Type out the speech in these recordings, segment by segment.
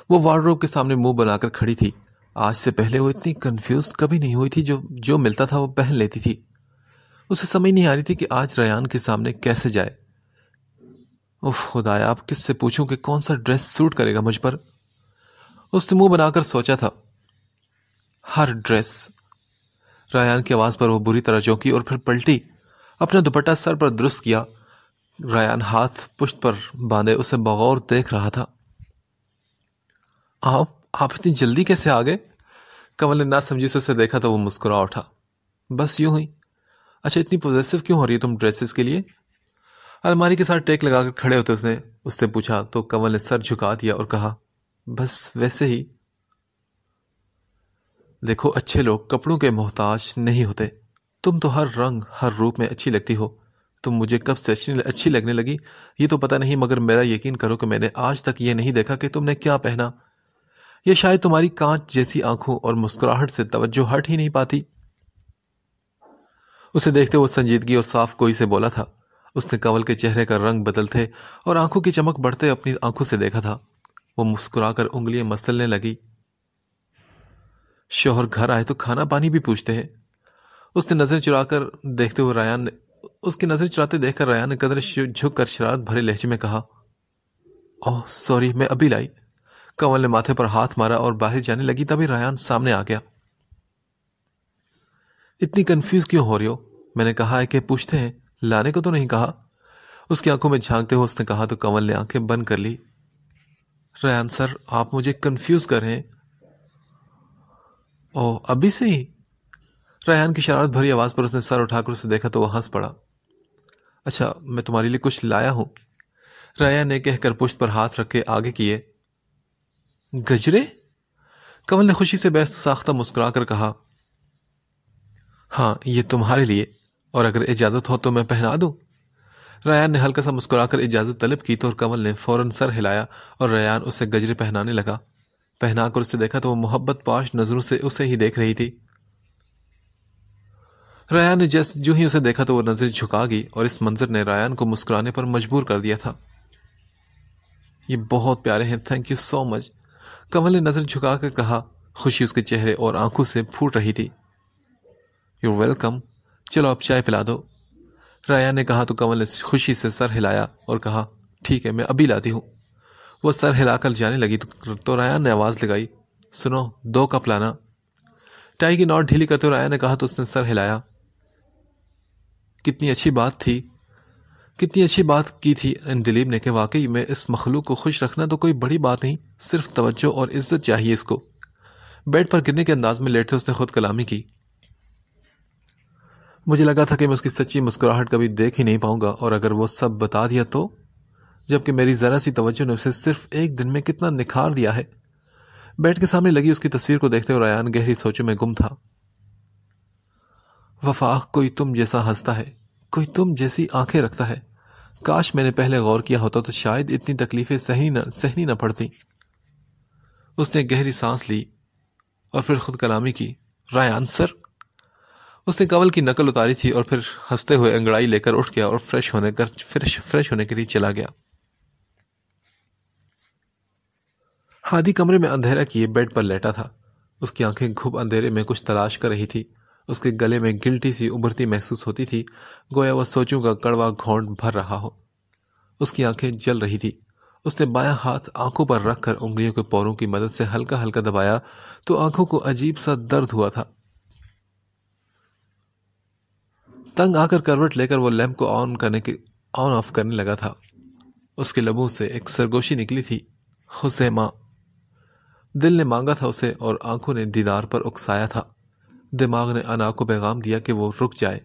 وہ وارڈروب کے سامنے منہ بنا کر کھڑی تھی۔ آج سے پہلے وہ اتنی کنفیوز کبھی نہیں ہوئی تھی، جو ملتا تھا وہ پہن لیتی تھی۔ اسے سمجھ نہیں آ رہی تھی کہ آج ریان کے سامنے کیسے جائے۔ اف خدایا، اب کس سے پوچھوں کہ کون سا ڈریس سوٹ کرے گا مجھ پر؟ اس نے منہ بنا کر سوچا تھا، ہر ڈریس۔ ریان کی آواز پر وہ بری طرح چونکی اور پھر پلٹی، اپنا دوپٹہ سر پر درست کیا۔ ریان ہاتھ پشت پر باندھے اسے بغور دیکھ رہا تھا۔ آپ اتنی جلدی کیسے آ گئے؟ کنول نے نہ سمجھی سے اسے دیکھا تو وہ مسکرا اٹھا۔ بس یوں ہی۔ اچھا، اتنی پوزیسو کیوں ہو رہی ہے تم ڈریسز کے لیے؟ الماری کے ساتھ ٹیک لگا کر کھڑے ہوتے اس سے پوچھا تو کنول نے سر جھکا دیا اور کہا، بس ویسے ہی۔ دیکھو، اچھے لوگ کپڑوں کے محتاج نہیں ہوتے۔ تم تو ہر رنگ ہر روپ میں اچھی لگتی ہو۔ تم مجھے کب سے اچھی لگنے لگی یہ تو پتہ نہیں، مگر میرا یقین کرو کہ میں نے آج تک یہ نہیں دیکھا کہ تم نے کیا پہنا۔ یہ شاید تمہاری کانچ جیسی آنکھوں اور مسکراہٹ سے توجہ ہٹ ہی نہیں پاتی۔ اسے دیکھتے وہ سنجیدگی اور صاف گوئی سے بولا تھا۔ اس نے کنول کے چہرے کا رنگ بدلتے اور آنکھوں کی چمک بڑھتے اپنی آنکھوں سے دیکھا تھا۔ وہ مسکرا کر انگلیاں مسلنے لگی۔ شوہر گھر آئے تو کھانا پانی بھی پوچھتے ہیں۔ اس کی نظر چراتے دیکھ کر ریان نے قدرے جھک کر شرارت بھرے لہجے میں کہا، اوہ سوری، میں ابھی لائی۔ کنول نے ماتھے پر ہاتھ مارا اور باہر جانے لگی، تبھی ریان سامنے آ گیا۔ اتنی کنفیوز کیوں ہو رہی ہو؟ میں نے کہا ہے کہ پوچھتے ہیں، لانے کو تو نہیں کہا۔ اس کی آنکھوں میں جھانکتے ہوئے اس نے کہا تو کنول نے آنکھیں بند کر لی۔ ریان سر، آپ مجھے کنفیوز کر رہے ہیں۔ اوہ، ابھی سے ہی؟ ریان کی شرارت بھری آواز پر اس نے سر اٹھا کر اسے دیکھا تو وہ ہنس پڑا۔ اچھا، میں تمہارے لیے کچھ لایا ہوں، ریان نے کہہ کر پشت پر ہاتھ رکھ کے آگے کیے۔ گجرے؟ کنول نے خوشی سے بے ساختہ مسکرا کر کہا، ہاں، یہ تمہارے لیے، اور اگر اجازت ہو تو میں پہنا دوں؟ ریان نے ہلکا سا مسکرا کر اجازت طلب کی تو کنول نے فوراً سر ہلایا اور ریان اسے گجرے پہنانے لگا۔ پہنا کر اسے دیکھا تو وہ محبت پاش نظروں سے اسے ہی دیکھ رہی تھی۔ ریان نے جو ہی اسے دیکھا تو وہ نظر جھکا گئی اور اس منظر نے ریان کو مسکرانے پر مجبور کر دیا تھا۔ یہ بہت پیارے ہیں، تھینک یو سو مچ، کنول نے نظر جھکا کر کہا۔ خوشی اس کے چہرے اور آنکھوں سے پھوٹ رہی تھی۔ یو ویلکم، چلو اب چائے پلا دو، ریان نے کہا تو کنول نے خوشی سے سر ہلایا اور کہا، ٹھیک ہے، میں ابھی لاتی ہوں۔ وہ سر ہلا کر جانے لگی تو ریان نے آواز لگائی، سنو، 2 کپ لانا۔ ٹائی کی نوٹ ڈھیلی کرتے ریان نے کہا تو اس نے سر ہلایا۔ کتنی اچھی بات کی تھی ان دلیپ نے کہ واقعی میں اس مخلوق کو خوش رکھنا تو کوئی بڑی بات نہیں، صرف توجہ اور عزت چاہیے اس کو۔ بیڈ پر گرنے کے انداز میں لیٹے اس نے خود کلامی کی۔ مجھے لگا تھا کہ میں اس کی سچی مسکراہٹ کبھی دیکھ ہی نہیں پاؤں گا، اور اگر وہ سب بتا دیا تو، جبکہ میری ذرا سی توجہ نے اسے صرف ایک دن میں کتنا نکھار دیا ہے۔ بیڈ کے سامنے لگی اس کی تصویر کو دیکھتے ہوئے ریان گہری سوچوں میں گم تھا۔ وفا، کوئی تم جیسا ہنستا ہے، کوئی تم جیسی آنکھیں رکھتا ہے۔ کاش میں نے پہلے غور کیا ہوتا تو شاید اتنی تکلیفیں سہنی نہ پڑتی۔ اس نے گہری سانس لی اور پھر خود کلامی کی، ریان سر۔ اس نے کنول کی نقل اتاری تھی اور پھر ہنستے ہوئے انگڑائی لے کر اٹھ گیا اور فریش ہونے کے لیے چلا گیا۔ ہادی کمرے میں اندھیرا کیے بیڈ پر لیٹا تھا۔ اس کی آنکھیں گھب اندھیرے میں کچھ تلاش کر رہی تھی۔ اس کے گلے میں گلٹی سی ابھرتی محسوس ہوتی تھی، گویا وہ سوچوں کا کڑوا گھونٹ بھر رہا ہو۔ اس کی آنکھیں جل رہی تھی۔ اس نے بایاں ہاتھ آنکھوں پر رکھ کر انگلیوں کے پوروں کی مدد سے ہلکا ہلکا دبایا تو آنکھوں کو عجیب سا درد ہوا تھا۔ تنگ آ کر کروٹ لے کر وہ لیمپ کو آن آف کرنے لگا تھا۔ اس کے لبوں سے ایک سرگوشی نکلی تھی، حسیمہ۔ دل نے مانگا تھا اسے اور آنکھوں نے دیدار پر اکسایا تھا۔ دماغ نے انا کو پیغام دیا کہ وہ رک جائے،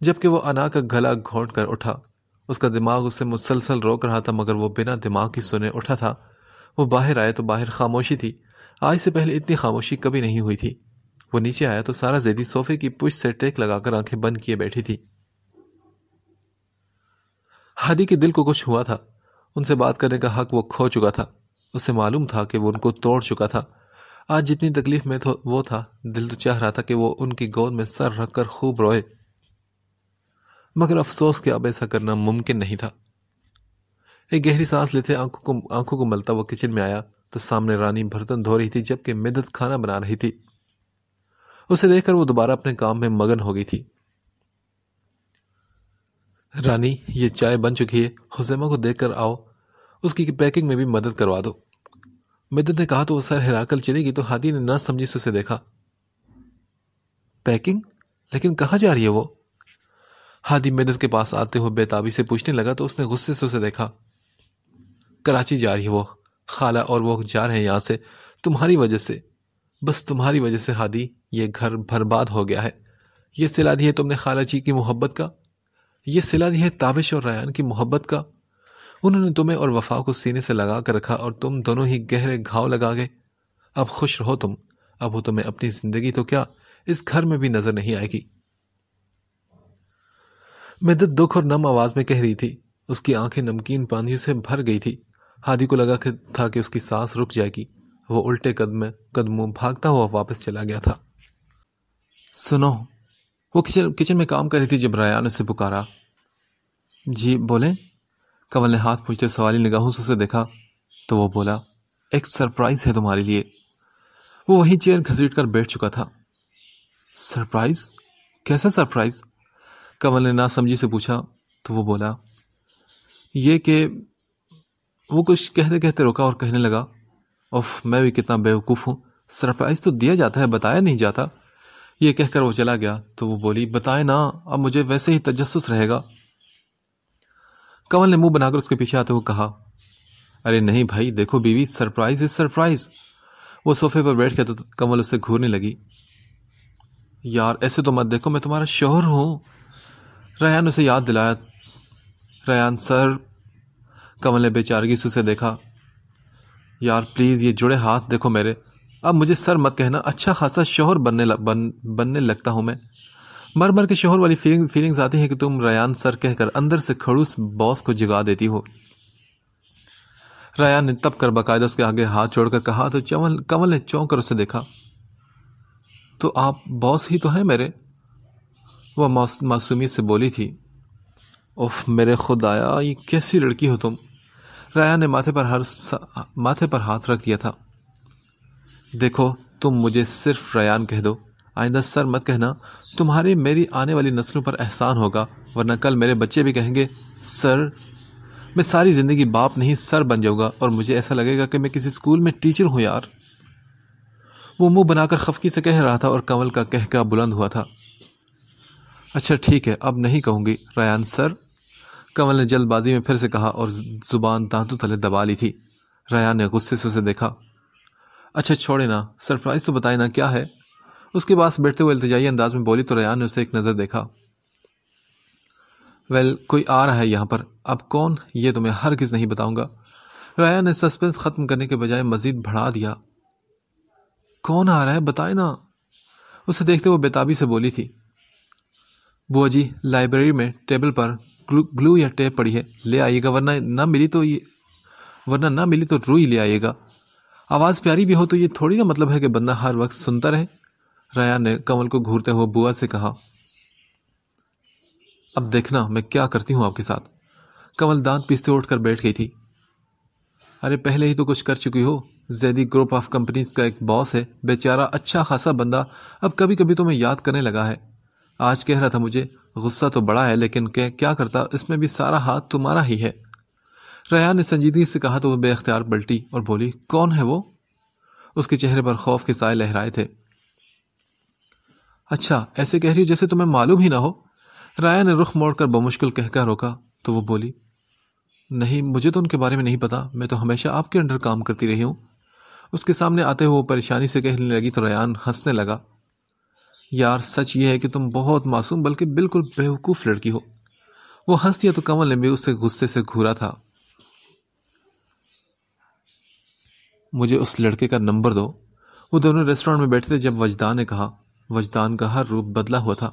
جبکہ وہ انا کا گلا گھونٹ کر اٹھا۔ اس کا دماغ اسے مسلسل روک رہا تھا، مگر وہ بنا دماغ کی سنے اٹھا تھا۔ وہ باہر آئے تو باہر خاموشی تھی۔ آج سے پہلے اتنی خاموشی کبھی نہیں ہوئی تھی۔ وہ نیچے آیا تو سارا زیدی صوفے کی پشت سے ٹیک لگا کر آنکھیں بند کیے بیٹھی تھی۔ ہادی کے دل کو کچھ ہوا تھا۔ ان سے بات کرنے کا حق وہ کھو چکا تھا۔ اسے معلوم تھا کہ وہ ان کو توڑ چکا تھا۔ آج جتنی تکلیف میں وہ تھا، دل تو چاہ رہا تھا کہ وہ ان کی گود میں سر رکھ کر خوب روئے، مگر افسوس کہ اب ایسا کرنا ممکن نہیں تھا۔ ایک گہری سانس لیتے آنکھوں کو ملتا وہ کچن میں آیا تو سامنے رانی برتن دھو رہی تھی جبکہ مدت کھانا بنا رہی تھی۔ اسے دیکھ کر وہ دوبارہ اپنے کام میں مگن ہو گئی تھی۔ رانی، یہ چائے بن چکی ہے، حسیمہ کو دیکھ کر آؤ، اس کی پیکنگ میں بھی مدد کروا دو۔ مدت نے کہا تو وہ سر ہلا کر چلی گئی تو ہادی نے نہ سمجھی سے اسے دیکھا۔ پیکنگ؟ لیکن کہاں جا رہی ہے وہ؟ ہادی مدت کے پاس آتے ہوئے بےتابی سے پوچھنے لگا تو اس نے غصے سے اسے دیکھا۔ کراچی جا رہی ہے وہ، خالہ اور وہ جا رہے ہیں یہاں سے تمہاری وجہ سے، بس تمہاری وجہ سے ہادی یہ گھر برباد ہو گیا ہے۔ یہ صلہ دی ہے تم نے خالہ جی کی محبت کا، یہ صلہ دی ہے تابش اور ریان کی محبت کا۔ انہوں نے تمہیں اور وفا کو سینے سے لگا کر رکھا اور تم دونوں ہی گہرے گھاؤ لگا گئے۔ اب خوش رہو تم، اب وہ تمہیں اپنی زندگی تو کیا اس گھر میں بھی نظر نہیں آئے گی۔ مدت دکھ اور نم آواز میں کہہ رہی تھی، اس کی آنکھیں نمکین پانیوں سے بھر گئی تھی۔ ہادی کو لگا تھا کہ اس کی سانس رک جائے گی، وہ الٹے قدموں بھاگتا ہوا واپس چلا گیا تھا۔ سنو، وہ کچن میں کام کر رہی تھی جب ریان اسے پکارا۔ جی بولیں؟ کنول نے ہاتھ پوچھتے سوالی نگاہوں سے اسے دیکھا تو وہ بولا، ایک سرپرائز ہے تمہارے لیے۔ وہ وہی چیئر گھسیٹ کر بیٹھ چکا تھا۔ سرپرائز؟ کیسا سرپرائز؟ کنول نے ناسمجھی سے پوچھا تو وہ بولا، یہ کہ وہ کچھ کہتے کہتے رکا اور کہنے لگا، اوف میں بھی کتنا بیوقوف ہوں، سرپرائز تو دیا جاتا ہے بتایا نہیں جاتا۔ یہ کہہ کر وہ چلا گیا تو وہ بولی، بتائے نا، اب مجھے ویسے ہی تجسس رہے گا۔ کنول نے منہ بنا کر اس کے پیچھے آتے ہوئے کہا، ارے نہیں بھائی دیکھو بیوی، سرپرائز ہے سرپرائز۔ وہ صوفے پر بیٹھ گیا تو کنول اسے گھورنے لگی۔ یار ایسے تو مت دیکھو، میں تمہارا شوہر ہوں۔ ریان اسے یاد دلایا۔ ریان سر، کنول نے بے چارگی سے اسے دیکھا۔ یار پلیز یہ جڑے ہاتھ دیکھو میرے، اب مجھے سر مت کہنا، اچھا خاصا شوہر بننے لگتا ہوں میں۔ مر مر کے شوہر والی فیلنگز آتی ہیں کہ تم ریان سر کہہ کر اندر سے کھڑوس باس کو جگا دیتی ہو۔ ریان نے تب کر باقاعدہ اس کے آگے ہاتھ جوڑ کر کہا تو کنول نے چونک کر اسے دیکھا۔ تو آپ باس ہی تو ہیں میرے، وہ معصومیت سے بولی تھی۔ اوف میرے خدایا، یہ کیسی لڑکی ہو تم۔ ریان نے ماتھے پر ہاتھ رکھ دیا تھا۔ دیکھو تم مجھے صرف ریان کہہ دو، آئندہ سر مت کہنا، تمہارے میری آنے والی نسلوں پر احسان ہوگا، ورنہ کل میرے بچے بھی کہیں گے سر۔ میں ساری زندگی باپ نہیں سر بن جاؤں گا اور مجھے ایسا لگے گا کہ میں کسی اسکول میں ٹیچر ہوں یار۔ وہ منہ بنا کر خفگی سے کہہ رہا تھا اور کنول کا کہکا بلند ہوا تھا۔ اچھا ٹھیک ہے، اب نہیں کہوں گی ریان سر، کنول نے جلد بازی میں پھر سے کہا اور زبان دانتوں تلے دبا لی تھی۔ ریان نے غصے سے اسے دیکھا۔ اچھا چھوڑے نا، سرپرائز تو بتائے نا کیا ہے؟ اس کے پاس بیٹھتے ہوئے التجائی انداز میں بولی تو ریان نے اسے ایک نظر دیکھا۔ ویل کوئی آ رہا ہے یہاں پر، اب کون یہ تمہیں ہرگز نہیں بتاؤں گا۔ ریان نے سسپنس ختم کرنے کے بجائے مزید بڑھا دیا۔ کون آ رہا ہے بتائے نا، اسے دیکھتے ہوئے بےتابی سے بولی تھی۔ بوا جی لائبریری میں ٹیبل پر گلو یا ٹیپ پڑی ہے، لے آئیے گا، ورنہ نہ ملی تو روئی لے آئیے گا۔ آواز پیاری بھی ہو تو یہ تھوڑی نا مطلب ہے کہ بندہ ہر وقت سنتا رہے۔ ریان نے کنول کو گھورتے ہوئے بوا سے کہا۔ اب دیکھنا میں کیا کرتی ہوں آپ کے ساتھ۔ کنول دانت پیستے اٹھ کر بیٹھ گئی تھی۔ ارے پہلے ہی تو کچھ کر چکی ہو، زیدی گروپ آف کمپنیز کا ایک باس ہے، بیچارہ اچھا خاصا بندہ، اب کبھی کبھی تو میں یاد کرنے لگا ہے۔ آج کہہ رہا تھا مجھے غصہ تو بڑا ہے لیکن کیا کرتا، اس میں بھی سارا ہاتھ تمہارا ہی ہے۔ ریان نے سنجیدگی سے کہا تو وہ بے اختیار پلٹی اور بولی، کون ہے وہ؟ اس کے چہرے پر خوف کے سائے لہرائے تھے۔ اچھا ایسے کہہ رہی جیسے تمہیں معلوم ہی نہ ہو۔ ریان نے رخ موڑ کر بمشکل کہہ روکا تو وہ بولی، نہیں مجھے تو ان کے بارے میں نہیں پتا، میں تو ہمیشہ آپ کے انڈر کام کرتی رہی ہوں۔ اس کے سامنے آتے ہوئے وہ پریشانی سے کہنے لگی تو ریان ہنسنے لگا۔ یار سچ یہ ہے کہ تم بہت معصوم بلکہ بالکل بیوقوف لڑکی ہو۔ وہ ہنس دیا تو کنول نے بھی اسے غصے سے گھورا تھا۔ مجھے اس لڑکے کا نمبر دو۔ وہ دونوں ریسٹورانٹ میں بیٹھے تھے جب وجدان نے کہا۔ وجدان کا ہر روپ بدلا ہوا تھا۔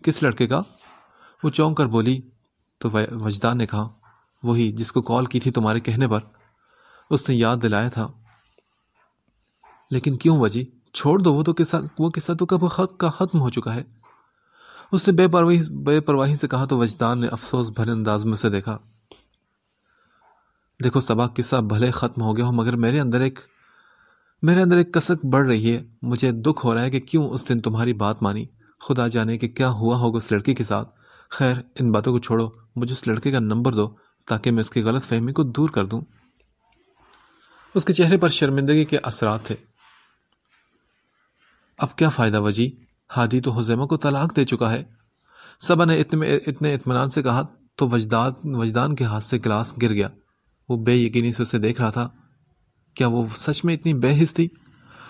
کس لڑکے کا؟ وہ چونک کر بولی تو وجدان نے کہا، وہی جس کو کال کی تھی تمہارے کہنے پر۔ اس نے یاد دلایا تھا۔ لیکن کیوں وجی؟ چھوڑ دو، وہ قصہ تو کب ختم ہو چکا ہے۔ اس نے بے پرواہی سے کہا تو وجدان نے افسوس بھرے انداز میں اسے دیکھا۔ دیکھو صبا، قصہ بھلے ختم ہو گیا ہو مگر میرے اندر ایک کسک بڑھ رہی ہے. مجھے دکھ ہو رہا ہے کہ کیوں اس دن تمہاری بات مانی. خدا جانے کہ کیا ہوا ہوگا اس لڑکی کے ساتھ. خیر ان باتوں کو چھوڑو، مجھے اس لڑکے کا نمبر دو تاکہ میں اس کی غلط فہمی کو دور کر دوں. اس کے چہرے پر شرمندگی کے اثرات تھے. اب کیا فائدہ وجی، ہادی تو حذیمہ کو طلاق دے چکا ہے. صبا نے اتنے اطمینان سے کہا تو وجدان کے ہاتھ سے گلاس گر گیا. وہ بے یقینی سے اسے دیکھ رہا تھا. کیا وہ سچ میں اتنی بے حس تھی؟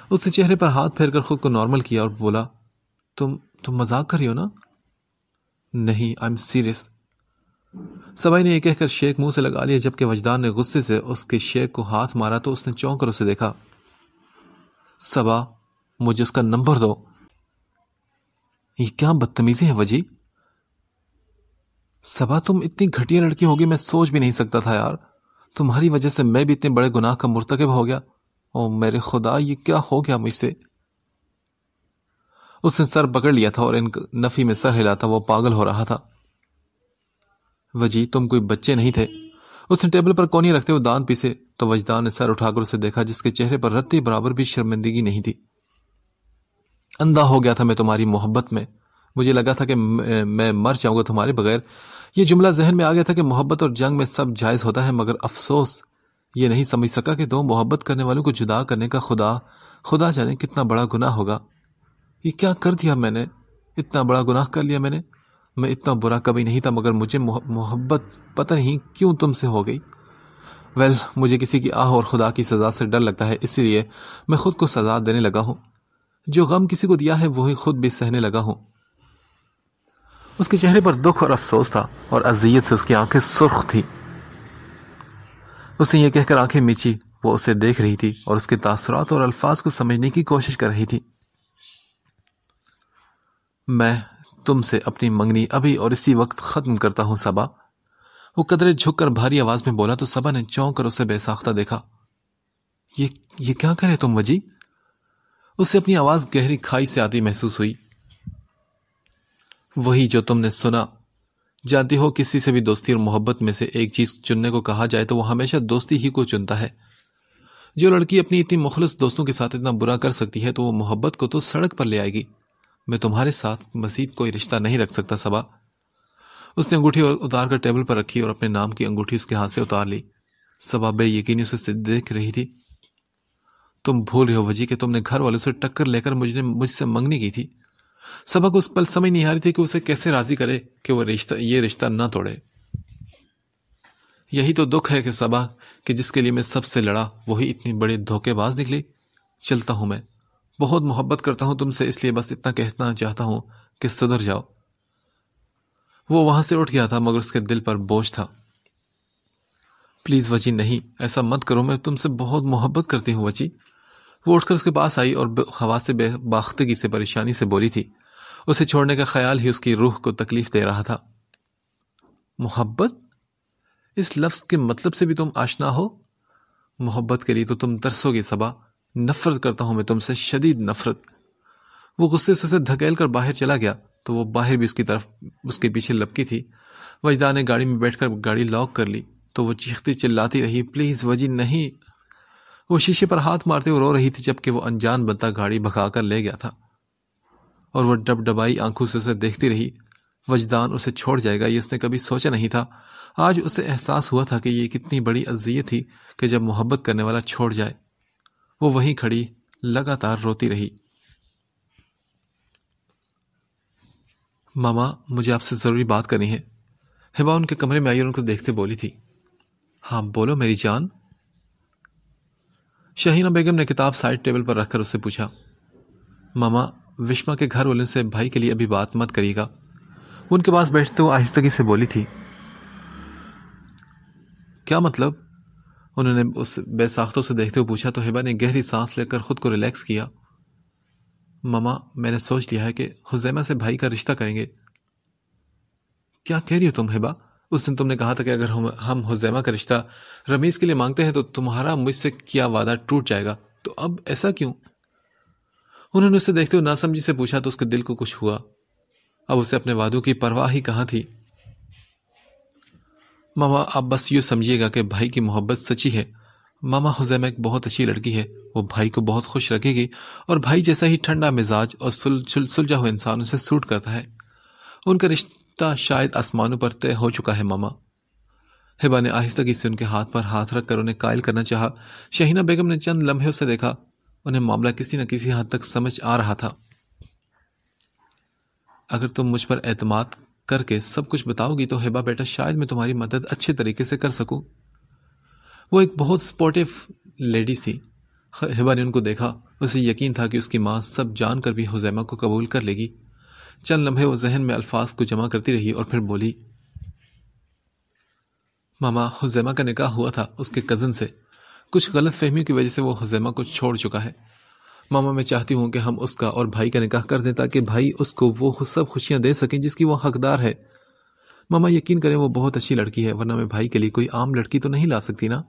اس نے چہرے پر ہاتھ پھیر کر خود کو نارمل کیا اور بولا، تم مذاق کر رہی ہو نا؟ نہیں، آئی ایم سیریس. صبا نے یہ کہہ کر شیک منہ سے لگا لیا. جبکہ وجدان نے غصے سے اس کے شیک کو ہاتھ مارا تو اس نے چونک کر اسے دیکھا. صبا، مجھے اس کا نمبر دو. یہ کیا بدتمیزی ہے وجی؟ صبا تم اتنی گھٹیا لڑکی ہوگی میں سوچ بھی نہیں سکتا تھا یار. تمہاری وجہ سے میں بھی اتنے بڑے گناہ کا مرتکب ہو گیا. او میرے خدا، یہ کیا ہو گیا مجھ سے؟ اس نے سر پکڑ لیا تھا اور ان نفی میں سر ہلاتا وہ پاگل ہو رہا تھا. وجی تم کوئی بچے نہیں تھے. اس نے ٹیبل پر کونی رکھتے ہوئے دان پیسے تو وجدان نے سر اٹھا کر اسے دیکھا جس کے چہرے پر رتی برابر بھی شرمندگی نہیں تھی. اندھا ہو گیا تھا میں تمہاری محبت میں. مجھے لگا تھا کہ میں مر جاؤں گا تمہارے بغیر. یہ جملہ ذہن میں آ گیا تھا کہ محبت اور جنگ میں سب جائز ہوتا ہے، مگر افسوس یہ نہیں سمجھ سکا کہ دو محبت کرنے والوں کو جدا کرنے کا خدا جانے کتنا بڑا گناہ ہوگا. یہ کیا کر دیا میں نے؟ اتنا بڑا گناہ کر لیا میں نے. میں اتنا برا کبھی نہیں تھا مگر مجھے محبت پتہ نہیں کیوں تم سے ہو گئی. مجھے کسی کی آہ اور خدا کی سزا سے ڈر لگتا ہے، اسی لیے میں خود کو سزا دینے لگا ہوں. جو غم کسی کو دیا ہے وہی خود بھی سہنے لگا ہوں. اس کے چہرے پر دکھ اور افسوس تھا اور اذیت سے اس کی آنکھیں سرخ تھی. اس نے یہ کہہ کر آنکھیں میچی. وہ اسے دیکھ رہی تھی اور اس کے تاثرات اور الفاظ کو سمجھنے کی کوشش کر رہی تھی. میں تم سے اپنی منگنی ابھی اور اسی وقت ختم کرتا ہوں صبا. وہ قدرے جھک کر بھاری آواز میں بولا تو صبا نے چونک کر اسے بے ساختہ دیکھا. یہ کیا کرے تم وجی؟ اسے اپنی آواز گہری کھائی سے آتی محسوس ہوئی. وہی جو تم نے سنا. جانتی ہو کسی سے بھی دوستی اور محبت میں سے ایک چیز چننے کو کہا جائے تو وہ ہمیشہ دوستی ہی کو چنتا ہے. جو لڑکی اپنی اتنی مخلص دوستوں کے ساتھ اتنا برا کر سکتی ہے تو وہ محبت کو تو سڑک پر لے آئے گی. میں تمہارے ساتھ مزید کوئی رشتہ نہیں رکھ سکتا صبا. اس نے انگوٹھی اتار کر ٹیبل پر رکھی اور اپنے نام کی انگوٹھی اس کے ہاتھ سے اتار لی. صبا بے یقینی اسے دیکھ رہی تھی. تم بھول رہے ہو وجی کہ تم نے گھر والوں سے ٹکر لے کر مجھ سے منگنی کی تھی. صبا کو اس پل سمجھ نہیں آ رہی تھی کہ اسے کیسے راضی کرے کہ وہ یہ رشتہ نہ توڑے. یہی تو دکھ ہے کہ صبا کہ جس کے لیے میں سب سے لڑا وہی اتنی بڑی دھوکے باز نکلی. چلتا ہوں میں. بہت محبت کرتا ہوں تم سے، اس لیے بس اتنا کہنا چاہتا ہوں کہ سدھر جاؤ. وہ وہاں سے اٹھ گیا تھا مگر اس کے دل پر بوجھ تھا. پلیز وجی نہیں، ایسا مت کرو، میں تم سے بہت محبت کرتی ہوں وجی. وہ اٹھ کر اس کے پاس آئی اور ہوا سے بے باختگی سے پریشانی سے بولی تھی. اسے چھوڑنے کا خیال ہی اس کی روح کو تکلیف دے رہا تھا. محبت؟ اس لفظ کے مطلب سے بھی تم آشنا ہو؟ محبت کے لیے تو تم ترسو گی صبا. نفرت کرتا ہوں میں تم سے، شدید نفرت. وہ غصے سے اسے دھکیل کر باہر چلا گیا تو وہ باہر بھی اس کی طرف اس کے پیچھے لپکی تھی. وجدان نے گاڑی میں بیٹھ کر گاڑی لاک کر لی تو وہ چیختی چلاتی رہی، پلیز وجی نہیں. وہ شیشے پر ہاتھ مارتے ہوئے رو رہی تھی جبکہ وہ انجان بنتا گاڑی بھگا کر لے گیا تھا اور وہ ڈب ڈبائی آنکھوں سے اسے دیکھتی رہی. وجدان اسے چھوڑ جائے گا یہ اس نے کبھی سوچا نہیں تھا. آج اسے احساس ہوا تھا کہ یہ کتنی بڑی اذیت تھی کہ جب محبت کرنے والا چھوڑ جائے. وہ وہیں کھڑی لگاتار روتی رہی. ماما مجھے آپ سے ضروری بات کرنی ہے. ہبا ان کے کمرے میں آئی اور ان کو دیکھتے بولی تھی. ہاں بولو میری جان. شہینہ بیگم نے کتاب سائڈ ٹیبل پر رکھ کر اس سے پوچھا. ماما وشما کے گھر والوں سے بھائی کے لیے ابھی بات مت کریے گا. وہ ان کے پاس بیٹھتے ہوئے آہستگی سے بولی تھی. کیا مطلب؟ انہوں نے اس بے ساختوں سے دیکھتے ہوئے پوچھا تو ہبا نے گہری سانس لے کر خود کو ریلیکس کیا. ماما میں نے سوچ لیا ہے کہ حذیمہ سے بھائی کا رشتہ کریں گے. کیا کہہ رہی ہو تم ہبا؟ اس دن تم نے کہا تھا کہ اگر ہم حذیمہ کا رشتہ رمیز کے لیے مانگتے ہیں تو تمہارا مجھ سے کیا وعدہ ٹوٹ جائے گا، تو اب ایسا کیوں؟ انہوں نے اسے دیکھتے ہوئے ناسمجھی سے پوچھا تو اس کے دل کو کچھ ہوا. اب اسے اپنے وعدوں کی پرواہ ہی کہاں تھی. ماما آپ بس یوں سمجھیے گا کہ بھائی کی محبت سچی ہے. ماما حزیمہ ایک بہت اچھی لڑکی ہے. وہ بھائی کو بہت خوش رکھے گی اور بھائی جیسا ہی ٹھنڈا مزاج اور سلجھا ہوا انسان اسے سوٹ کرتا ہے. ان کا رشتہ شاید آسمانوں پر طے ہو چکا ہے ماما. ہبا نے آہستگی سے ان کے ہاتھ پر ہاتھ رکھ کر انہیں قائل کرنا چاہا. شہینہ بیگم نے چند لمحے اسے دیکھا. انہیں معاملہ کسی نہ کسی حد تک سمجھ آ رہا تھا. اگر تم مجھ پر اعتماد کر کے سب کچھ بتاؤ گی تو ہبا بیٹا شاید میں تمہاری مدد اچھے طریقے سے کر سکوں. وہ ایک بہت سپورٹیو لیڈی تھی. ہبا نے ان کو دیکھا. اسے یقین تھا کہ اس کی ماں سب جان کر بھی حزیمہ کو قبول کر لے گی. چند لمحے وہ ذہن میں الفاظ کو جمع کرتی رہی اور پھر بولی. ماما حزیمہ کا نکاح ہوا تھا اس کے کزن سے. کچھ غلط فہمیوں کی وجہ سے وہ حزیمہ کو چھوڑ چکا ہے. ماما میں چاہتی ہوں کہ ہم اس کا اور بھائی کا نکاح کر دیں تاکہ بھائی اس کو وہ سب خوشیاں دے سکیں جس کی وہ حقدار ہے. ماما یقین کریں وہ بہت اچھی لڑکی ہے ورنہ میں بھائی کے لیے کوئی عام لڑکی تو نہیں لا سکتی نا.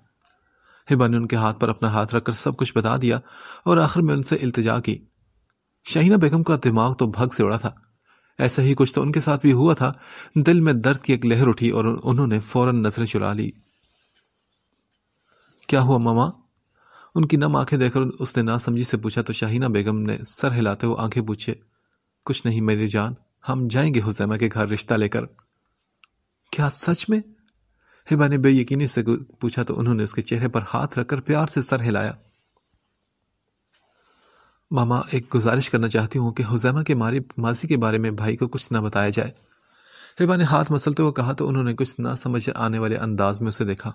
ہبا نے ان کے ہاتھ پر اپنا ہاتھ رکھ کر سب کچھ بتا دیا اور آخر میں ان سے التجا کی. شہینہ بیگم کا دماغ تو بھگ سے اڑا تھا. ایسا ہی کچھ تو ان کے ساتھ بھی ہوا تھا. دل میں درد کی ایک لہر اٹھی اور انہوں نے فوراً نظریں چرا لی. کیا ہوا ماما؟ ان کی نم آنکھیں دیکھ کر اس نے ناسمجھی سے پوچھا تو شہینہ بیگم نے سر ہلاتے ہوئے آنکھیں پوچھے. کچھ نہیں میری جان، ہم جائیں گے حزیمہ کے گھر رشتہ لے کر. کیا سچ میں؟ ہبا نے بے یقینی سے پوچھا تو انہوں نے اس کے چہرے پر ہاتھ رکھ کر پیار سے سر ہلایا. ماما ایک گزارش کرنا چاہتی ہوں کہ حزیمہ کے ماضی کے بارے میں بھائی کو کچھ نہ بتایا جائے. ہبا نے ہاتھ مسلتے ہوئے کہا تو انہوں نے کچھ نہ سمجھ آنے والے انداز میں اسے دیکھا.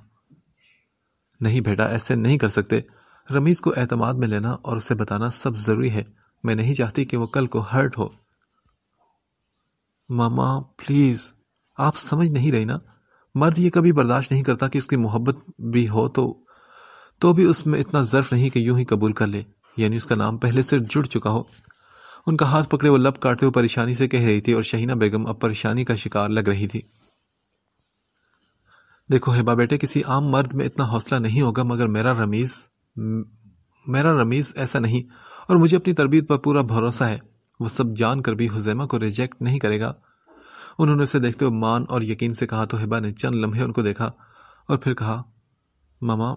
نہیں بیٹا ایسے نہیں کر سکتے. رمیز کو اعتماد میں لینا اور اسے بتانا سب ضروری ہے. میں نہیں چاہتی کہ وہ کل کو ہرٹ ہو. ماما پلیز، آپ سمجھ نہیں رہی نا. مرد یہ کبھی برداشت نہیں کرتا کہ اس کی محبت بھی ہو تو بھی اس میں اتنا ظرف نہیں کہ یوں ہی قبول کر لے، یعنی اس کا نام پہلے سے جڑ چکا ہو. ان کا ہاتھ پکڑے وہ لب کاٹتے ہوئے پریشانی سے کہہ رہی تھی اور شہینہ بیگم اب پریشانی کا شکار لگ رہی تھی. دیکھو ہبا بیٹے، کسی عام مرد میں اتنا حوصلہ نہیں ہوگا مگر میرا رمیز ایسا نہیں اور مجھے اپنی تربیت پر پورا بھروسہ ہے. وہ سب جان کر بھی حزیمہ کو ریجیکٹ نہیں کرے گا. انہوں نے اسے دیکھتے ہوئے مان اور یقین سے کہا تو ہبا نے چند لمحے ان کو دیکھا اور پھر کہا. ماما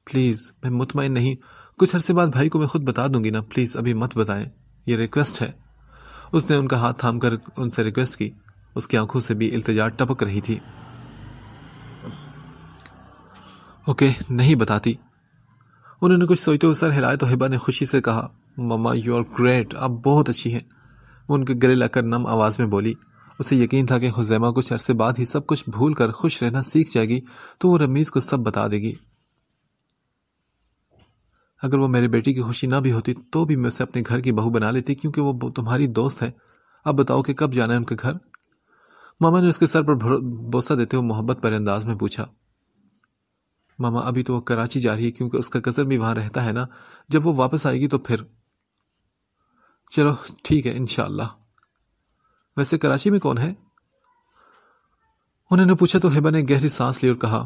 پلیز، میں مطمئن نہیں. کچھ عرصے بعد بھائی کو میں خود بتا دوں گی نا. پلیز ابھی مت بتائیں، یہ ریکویسٹ ہے. اس نے ان کا ہاتھ تھام کر ان سے ریکویسٹ کی. اس کی آنکھوں سے بھی التجا ٹپک رہی تھی. اوکے، نہیں بتاتی. انہوں نے کچھ سوچتے ہوئے سر ہلائے تو ہبا نے خوشی سے کہا. ماما یو آر گریٹ، آپ بہت اچھی ہیں. وہ ان کے گلے لگ کر نم آواز میں بولی. اسے یقین تھا کہ حزیمہ کچھ عرصے بعد ہی سب کچھ بھول کر خوش رہنا سیکھ جائے گی تو وہ رمیز کو سب بتا دے گی. اگر وہ میری بیٹی کی خوشی نہ بھی ہوتی تو بھی میں اسے اپنے گھر کی بہو بنا لیتی کیونکہ وہ تمہاری دوست ہے. اب بتاؤ کہ کب جانا ہے ان کے گھر؟ ماما نے اس کے سر پر بوسہ دیتے ہوئے محبت پر انداز میں پوچھا. ماما ابھی تو وہ کراچی جا رہی ہے کیونکہ اس کا کزن بھی وہاں رہتا ہے نا. جب وہ واپس آئے گی تو پھر. چلو ٹھیک ہے انشاءاللہ. ویسے کراچی میں کون ہے؟ انہوں نے پوچھا تو ہبا نے گہری سانس لی اور کہا.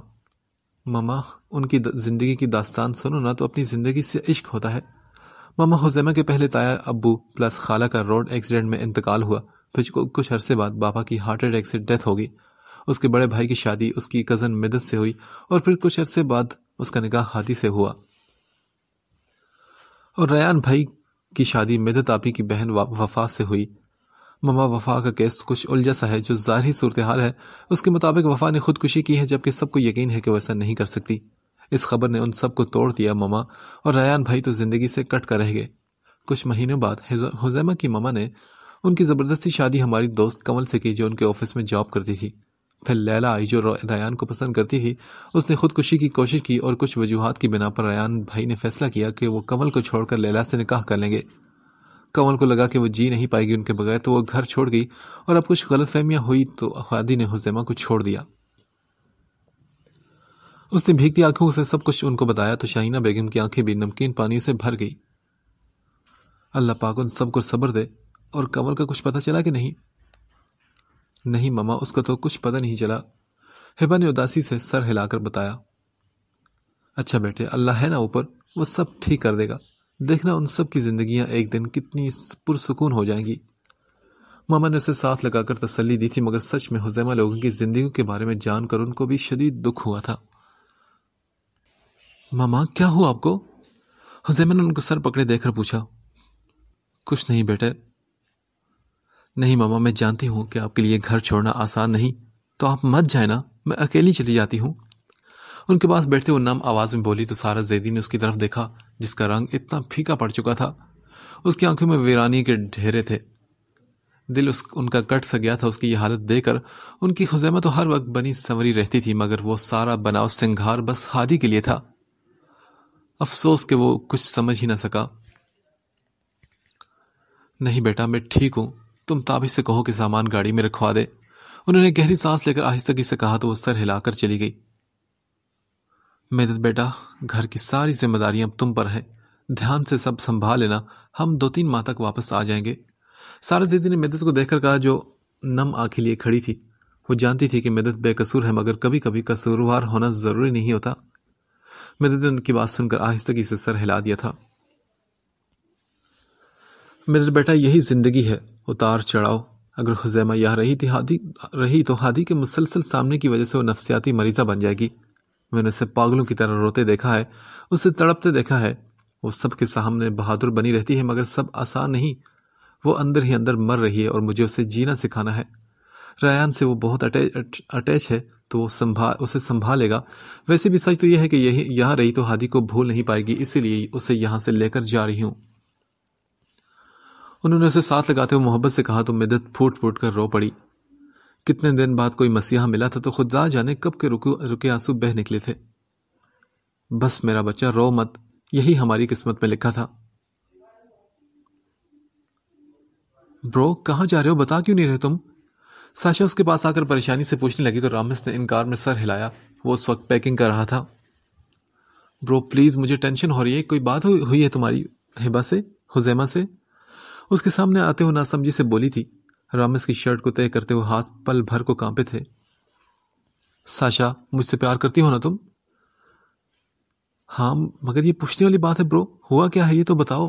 ماما ان کی زندگی کی داستان سنو نا تو اپنی زندگی سے عشق ہوتا ہے. ماما حزیمہ کے پہلے تایا ابو پلس خالہ کا روڈ ایکسیڈنٹ میں انتقال ہوا. پھر کچھ عرصے بعد بابا کی ہارٹ اٹیک سے ڈیتھ ہو گئی. اس کے بڑے بھائی کی شادی اس کی کزن مدد سے ہوئی اور پھر کچھ عرصے بعد اس کا نکاح ہادی سے ہوا. اور ریان بھائی کی شادی مدد آپی کی بہن وفا سے ہوئی. ماما وفا کا کیس کچھ الجھا سا ہے. جو ظاہری صورتحال ہے اس کے مطابق وفا نے خودکشی کی ہے جبکہ سب کو یقین ہے کہ وہ ایسا نہیں کر سکتی. اس خبر نے ان سب کو توڑ دیا. ماما اور ریان بھائی تو زندگی سے کٹ کر رہ گئے. کچھ مہینوں بعد حزیمہ کی ماما نے ان کی زبردستی شادی ہماری دوست کمل سے کی جو ان کے آفس میں جاب کرتی تھی. پھر لیلا آئی جو ریان کو پسند کرتی تھی. اس نے خودکشی کی کوشش کی اور کچھ وجوہات کی بنا پر ریان بھائی نے فیصلہ کیا کہ وہ کمل کو چھوڑ کر لیلا سے نکاح کر لیں گے. کمل کو لگا کہ وہ جی نہیں پائے گی ان کے بغیر تو وہ گھر چھوڑ گئی اور اب کچھ غلط فہمیاں ہوئی تو ہادی نے حزیمہ کو چھوڑ دیا. اس نے بھیگتی آنکھوں سے سب کچھ ان کو بتایا تو شہینہ بیگم کی آنکھیں بھی نمکین پانی سے بھر گئی. اللہ پاک ان سب کو صبر دے. اور کمل کا کچھ پتہ چلا کہ نہیں؟ نہیں ماما اس کو تو کچھ پتہ نہیں چلا. ہبا نے اداسی سے سر ہلا کر بتایا. اچھا بیٹے، اللہ ہے نا اوپر، وہ سب ٹھیک کر دے گا. دیکھنا ان سب کی زندگیاں ایک دن کتنی پرسکون ہو جائیں گی. ماما نے اسے ساتھ لگا کر تسلی دی تھی، مگر سچ میں حذیمہ لوگوں کی زندگیوں کے بارے میں جان کر ان کو بھی شدید دکھ ہوا تھا۔ ماما کیا ہوا آپ کو؟ حذیمہ نے ان کو سر پکڑے دیکھ کر پوچھا۔ کچھ نہیں بیٹے۔ نہیں ماما، میں جانتی ہوں کہ آپ کے لیے گھر چھوڑنا آسان نہیں، تو آپ مت جائیں نا، میں اکیلی چلی جاتی ہوں۔ ان کے پاس بیٹھتے وہ نم آواز میں بولی تو سارا زیدی نے اس کی طرف دیکھا، جس کا رنگ اتنا پھیکا پڑ چکا تھا۔ اس کی آنکھوں میں ویرانی کے ڈھیرے تھے۔ دل ان کا کٹ سا گیا تھا اس کی یہ حالت دیکھ کر۔ ان کی حذیمہ تو ہر وقت بنی سنوری رہتی تھی، مگر وہ سارا بناؤ سنگھار بس ہادی کے لیے تھا۔ افسوس کہ وہ کچھ سمجھ ہی نہ سکا۔ نہیں بیٹا، میں ٹھیک ہوں، تم تابش سے کہو کہ سامان گاڑی میں رکھوا دے۔ انہوں نے گہری سانس لے کر آہستگی سے کہا تو وہ سر ہلا کر چلی گئی۔ مدد بیٹا، گھر کی ساری ذمہ داریاں تم پر ہیں، دھیان سے سب سنبھال لینا، ہم 2-3 ماہ تک واپس آ جائیں گے۔ سارا زیدی نے مدد کو دیکھ کر کہا، جو نم آنکھیں لیے کھڑی تھی۔ وہ جانتی تھی کہ مدد بے قصور ہے، مگر کبھی کبھی قصوروار ہونا ضروری نہیں ہوتا۔ مدد نے ان کی بات سن کر آہستگی سے سر ہلا دیا تھا۔ مدد بیٹا، یہی زندگی ہے، اتار چڑھاؤ۔ اگر حذیمہ یہاں رہی تو ہادی کے مسلسل سامنے کی وجہ سے وہ نفسیاتی مریضہ بن جائے گی۔ میں نے اسے پاگلوں کی طرح روتے دیکھا ہے، اسے تڑپتے دیکھا ہے۔ وہ سب کے سامنے بہادر بنی رہتی ہے، مگر سب آسان نہیں۔ وہ اندر ہی اندر مر رہی ہے اور مجھے اسے جینا سکھانا ہے۔ ریان سے وہ بہت اٹیچ ہے تو وہ اسے سنبھالے گا۔ ویسے بھی سچ تو یہ ہے کہ یہاں رہی تو ہادی کو بھول نہیں پائے گی، اسی لیے اسے یہاں سے لے کر جا رہی ہوں۔ انہوں نے اسے ساتھ لگاتے ہوئے محبت سے کہا تو مدد پھوٹ پھوٹ کر رو پڑی۔ کتنے دن بعد کوئی مسیحا ملا تھا تو خدا جانے کب کے رکے آنسو بہہ نکلے تھے۔ بس میرا بچہ رو مت، یہی ہماری قسمت میں لکھا تھا۔ برو کہاں جا رہے ہو، بتا کیوں نہیں رہے تم؟ ساشا اس کے پاس آ کر پریشانی سے پوچھنے لگی تو رامس نے انکار میں سر ہلایا۔ وہ اس وقت پیکنگ کر رہا تھا۔ برو پلیز، مجھے ٹینشن ہو رہی ہے، کوئی بات ہوئی ہے تمہاری حذیمہ سے؟ اس کے سامنے آتے ہوئے ناسمجھی سے بولی تھی۔ رامس کی شرٹ کو طے کرتے ہوئے ہاتھ پل بھر کو کانپے تھے۔ ساشا، مجھ سے پیار کرتی ہو نا تم؟ ہاں، مگر یہ پوچھنے والی بات ہے برو، ہوا کیا ہے یہ تو بتاؤ۔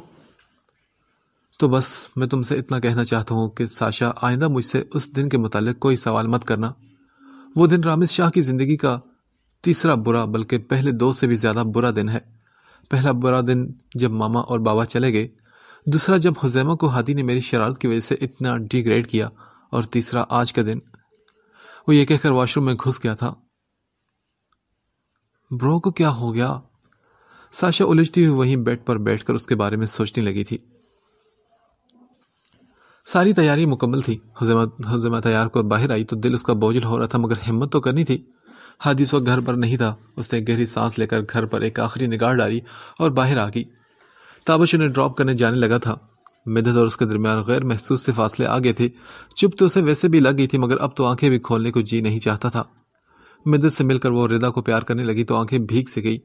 تو بس میں تم سے اتنا کہنا چاہتا ہوں کہ ساشا، آئندہ مجھ سے اس دن کے متعلق کوئی سوال مت کرنا۔ وہ دن رامس شاہ کی زندگی کا تیسرا برا بلکہ پہلے 2 سے بھی زیادہ برا دن ہے۔ پہلا برا دن جب ماما اور بابا چلے گئے، دوسرا جب حذیمہ کو ہادی نے میری شرارت کی وجہ سے اتنا ڈی گریڈ کیا، اور تیسرا آج کا دن۔ وہ یہ کہہ کر واش روم میں گھس گیا تھا۔ برو کو کیا ہو گیا؟ ساشا الجھتی ہوئی وہیں بیڈ پر بیٹھ کر اس کے بارے میں سوچنے لگی تھی۔ ساری تیاری مکمل تھی۔ حذیمہ تیار کر باہر آئی تو دل اس کا بوجھل ہو رہا تھا، مگر ہمت تو کرنی تھی۔ ہادی اس وقت گھر پر نہیں تھا۔ اس نے گہری سانس لے کر گھر پر ایک آخری نگاہ ڈالی اور باہر آ گئی۔ تابش انہیں ڈراپ کرنے جانے لگا تھا۔ مدد اور اس کے درمیان غیر محسوس سے فاصلے آ گئے تھے۔ چپ تو اسے ویسے بھی لگ گئی تھی، مگر اب تو آنکھیں بھی کھولنے کو جی نہیں چاہتا تھا۔ مدد سے مل کر وہ ردا کو پیار کرنے لگی تو آنکھیں بھیگ سے گئی۔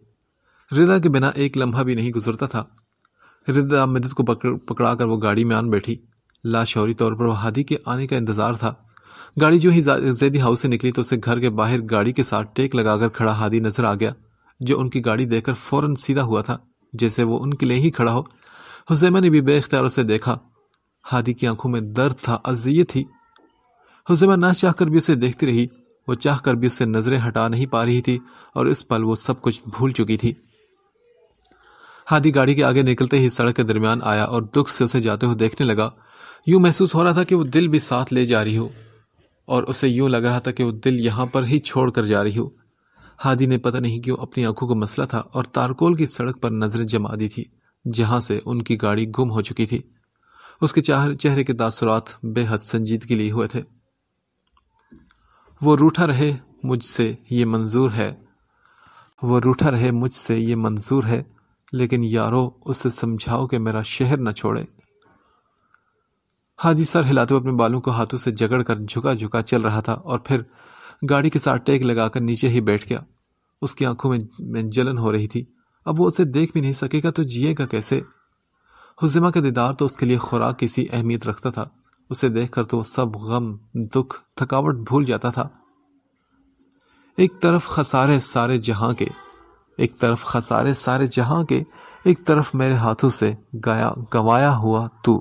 ردا کے بنا ایک لمحہ بھی نہیں گزرتا تھا۔ ردا مدد کو پکڑا کر وہ گاڑی میں آن بیٹھی۔ لاشعوری طور پر وہ ہادی کے آنے کا انتظار تھا۔ گاڑی جو ہی زیدی ہاؤس سے نکلی تو اسے گھر کے باہر گاڑی کے ساتھ ٹیک لگا کر کھڑا ہادی نظر آ گیا، جو ان کی گاڑی دیکھ کر فوراً سیدھا ہوا تھا، جیسے وہ ان کے لیے ہی کھڑا ہو۔ حذیمہ نے بھی بے اختیار اسے دیکھا۔ ہادی کی آنکھوں میں درد تھا، اذیت تھی۔ حذیمہ نہ چاہ کر بھی اسے دیکھتی رہی۔ وہ چاہ کر بھی اسے نظریں ہٹا نہیں پا رہی تھی، اور اس پل وہ سب کچھ بھول چکی تھی۔ ہادی گاڑی کے آگے نکلتے ہی سڑک کے درمیان آیا اور دکھ سے اسے جاتے ہوئے دیکھنے لگا۔ یوں محسوس ہو رہا تھا کہ وہ دل بھی ساتھ لے جا رہی ہو، اور اسے یوں لگ رہا تھا کہ وہ دل یہاں پر ہی چھوڑ کر جا رہی ہو۔ ہادی نے پتہ نہیں کیوں اپنی آنکھوں کو مسئلہ تھا اور تارکول کی سڑک پر نظریں جما دی تھی، جہاں سے ان کی گاڑی گم ہو چکی تھی۔ اس کے چہرے کے تاثرات بے حد سنجیدگی لیے ہوئے تھے۔ وہ روٹھا رہے مجھ سے یہ منظور ہے، لیکن یارو اسے سمجھاؤ کہ میرا شہر نہ چھوڑے۔ ہادی سر ہلاتے ہوئے اپنے بالوں کو ہاتھوں سے جگڑ کر جھکا جھکا چل رہا تھا، اور پھر گاڑی کے ساتھ ٹیک لگا کر نیچے ہی بیٹھ گیا۔ اس کی آنکھوں میں جلن ہو رہی تھی۔ اب وہ اسے دیکھ بھی نہیں سکے گا تو جیے گا کیسے؟ حذیمہ کا دیدار تو اس کے لیے خوراک کی سی اہمیت رکھتا تھا۔ اسے دیکھ کر تو وہ سب غم، دکھ، تھکاوٹ بھول جاتا تھا۔ ایک طرف خسارے سارے جہاں کے، ایک طرف میرے ہاتھوں سے گوایا ہوا تو۔